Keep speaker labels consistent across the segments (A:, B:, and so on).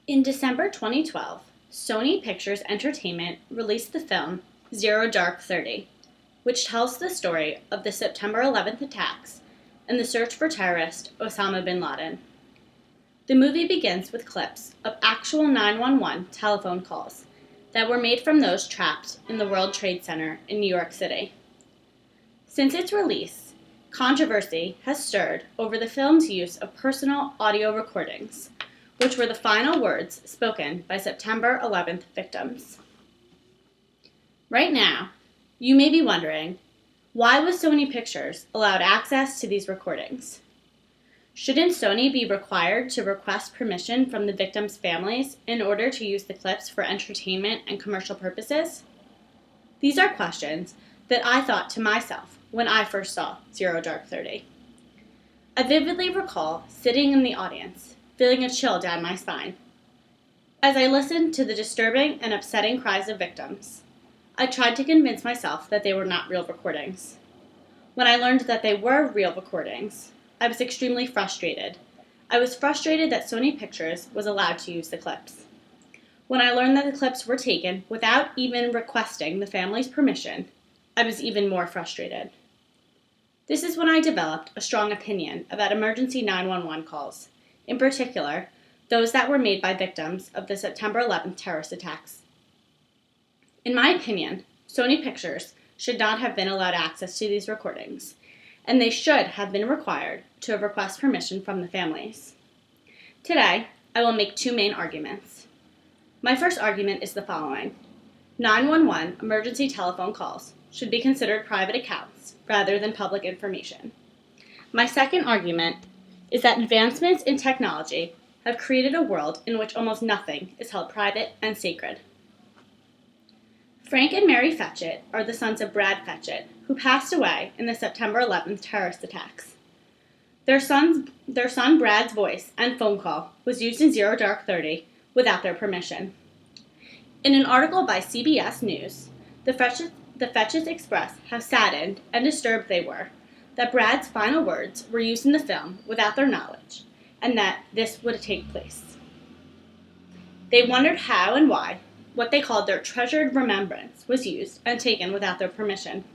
A: In December 2012, Sony Pictures Entertainment released the film Zero Dark 30, which tells the story of the September 11th attacks and the search for terrorist Osama bin Laden. The movie begins with clips of actual 911 telephone calls that were made from those trapped in the World Trade Center in New York City. Since its release, controversy has stirred over the film's use of personal audio recordings, which were the final words spoken by September 11th victims. Right now, you may be wondering, why was Sony Pictures allowed access to these recordings? Shouldn't Sony be required to request permission from the victims' families in order to use the clips for entertainment and commercial purposes? These are questions that I thought to myself when I first saw Zero Dark 30. I vividly recall sitting in the audience, feeling a chill down my spine. As I listened to the disturbing and upsetting cries of victims, I tried to convince myself that they were not real recordings. When I learned that they were real recordings, I was extremely frustrated. I was frustrated that Sony Pictures was allowed to use the clips. When I learned that the clips were taken without even requesting the family's permission, I was even more frustrated. This is when I developed a strong opinion about emergency 911 calls, in particular, those that were made by victims of the September 11th terrorist attacks. In my opinion, Sony Pictures should not have been allowed access to these recordings, and they should have been required to request permission from the families. Today, I will make two main arguments. My first argument is the following. 911 emergency telephone calls should be considered private accounts rather than public information. My second argument is that advancements in technology have created a world in which almost nothing is held private and sacred. Frank and Mary Fetchett are the sons of Brad Fetchett, who passed away in the September 11th terrorist attacks. Their son Brad's voice and phone call was used in Zero Dark 30 without their permission. In an article by CBS News, the Fetchetts express how saddened and disturbed they were that Brad's final words were used in the film without their knowledge, and that this would take place. They wondered how and why what they called their treasured remembrance was used and taken without their permission.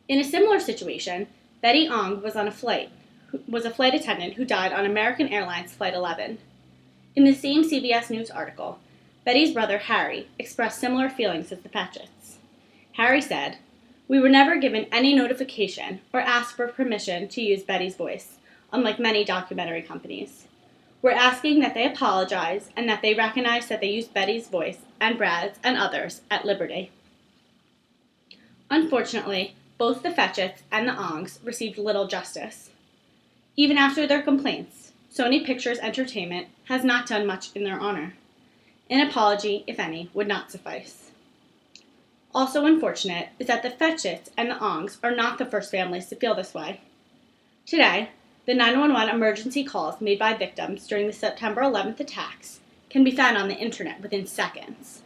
A: In a similar situation, Betty Ong was a flight attendant who died on American Airlines Flight 11. In the same CBS News article, Betty's brother Harry expressed similar feelings as the Fetchetts. Harry said, "We were never given any notification or asked for permission to use Betty's voice, unlike many documentary companies. We're asking that they apologize and that they recognize that they used Betty's voice and Brad's and others at liberty." Unfortunately, both the Fetchetts and the Ongs received little justice. Even after their complaints, Sony Pictures Entertainment has not done much in their honor. An apology, if any, would not suffice. Also unfortunate is that the Fetchetts and the Ongs are not the first families to feel this way. Today, the 911 emergency calls made by victims during the September 11th attacks can be found on the internet within seconds.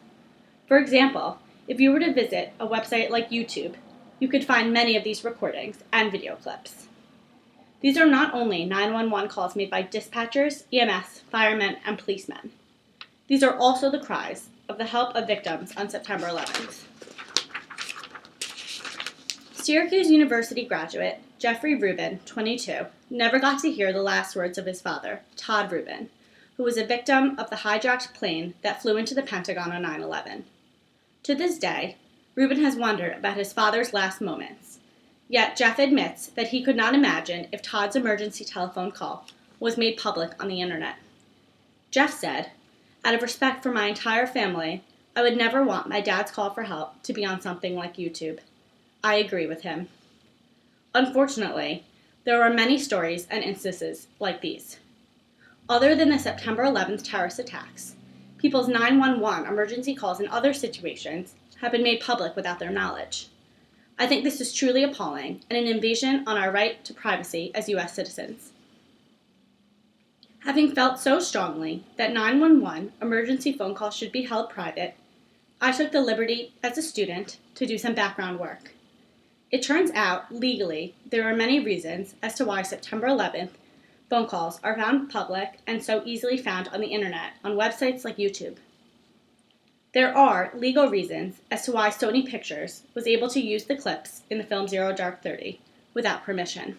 A: For example, if you were to visit a website like YouTube, you could find many of these recordings and video clips. These are not only 911 calls made by dispatchers, EMS, firemen, and policemen. These are also the cries of the help of victims on September 11th. Syracuse University graduate Jeffrey Rubin, 22, never got to hear the last words of his father, Todd Rubin, who was a victim of the hijacked plane that flew into the Pentagon on 9/11. To this day, Rubin has wondered about his father's last moments, yet Jeff admits that he could not imagine if Todd's emergency telephone call was made public on the internet. Jeff said, "Out of respect for my entire family, I would never want my dad's call for help to be on something like YouTube." I agree with him. Unfortunately, there are many stories and instances like these. Other than the September 11th terrorist attacks, people's 911 emergency calls in other situations have been made public without their knowledge. I think this is truly appalling and an invasion on our right to privacy as U.S. citizens. Having felt so strongly that 911 emergency phone calls should be held private, I took the liberty as a student to do some background work. It turns out, legally, there are many reasons as to why September 11th phone calls are found public and so easily found on the internet on websites like YouTube. There are legal reasons as to why Sony Pictures was able to use the clips in the film Zero Dark 30 without permission.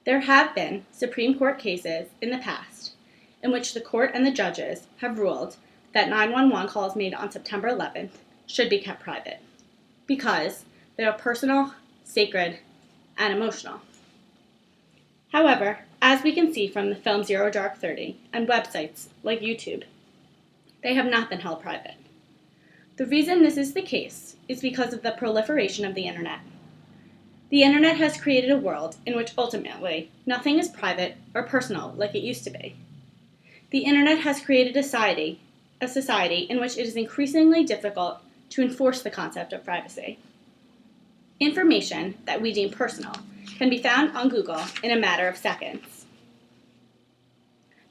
A: There have been Supreme Court cases in the past in which the court and the judges have ruled that 911 calls made on September 11th should be kept private because they are personal, sacred, and emotional. However, as we can see from the film Zero Dark 30 and websites like YouTube, they have not been held private. The reason this is the case is because of the proliferation of the internet. The internet has created a world in which ultimately nothing is private or personal like it used to be. The internet has created a society in which it is increasingly difficult to enforce the concept of privacy. Information that we deem personal can be found on Google in a matter of seconds.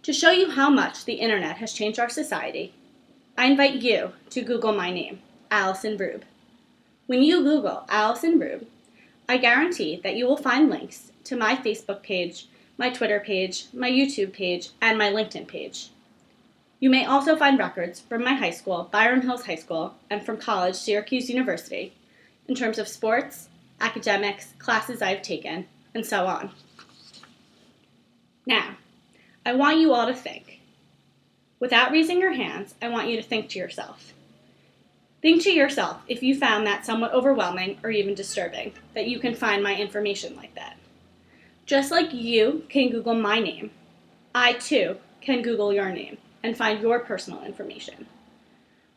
A: To show you how much the internet has changed our society, I invite you to Google my name, Allison Rube. When you Google Allison Rube, I guarantee that you will find links to my Facebook page, my Twitter page, my YouTube page, and my LinkedIn page. You may also find records from my high school, Byram Hills High School, and from college, Syracuse University, in terms of sports, academics, classes I've taken, and so on. Now, I want you all to think. Without raising your hands, I want you to think to yourself. Think to yourself if you found that somewhat overwhelming or even disturbing, that you can find my information like that. Just like you can Google my name, I too can Google your name and find your personal information.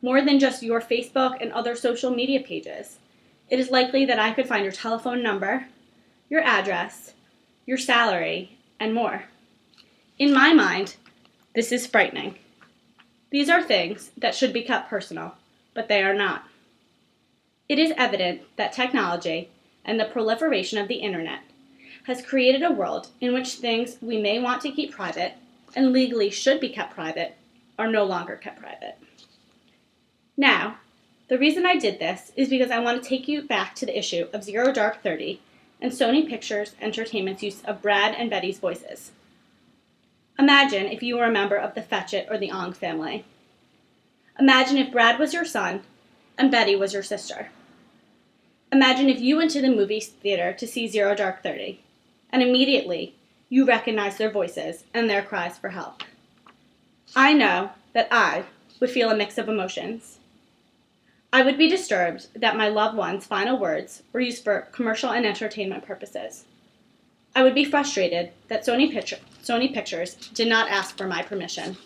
A: More than just your Facebook and other social media pages, it is likely that I could find your telephone number, your address, your salary, and more. In my mind, this is frightening. These are things that should be kept personal, but they are not. It is evident that technology and the proliferation of the internet has created a world in which things we may want to keep private and legally should be kept private are no longer kept private. Now, the reason I did this is because I want to take you back to the issue of Zero Dark 30 and Sony Pictures Entertainment's use of Brad and Betty's voices. Imagine if you were a member of the Fetchit or the Ong family. Imagine if Brad was your son and Betty was your sister. Imagine if you went to the movie theater to see Zero Dark 30 and immediately you recognized their voices and their cries for help. I know that I would feel a mix of emotions. I would be disturbed that my loved one's final words were used for commercial and entertainment purposes. I would be frustrated that Sony Pictures did not ask for my permission.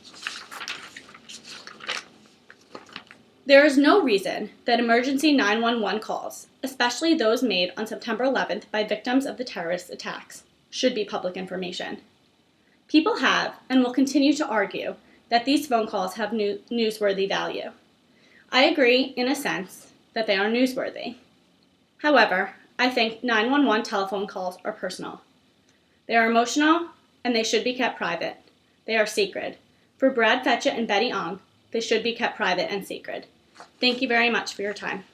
A: There is no reason that emergency 911 calls, especially those made on September 11th by victims of the terrorist attacks, should be public information. People have and will continue to argue that these phone calls have newsworthy value. I agree, in a sense, that they are newsworthy. However, I think 911 telephone calls are personal. They are emotional, and they should be kept private. They are sacred. For Brad Fetchit and Betty Ong, they should be kept private and sacred. Thank you very much for your time.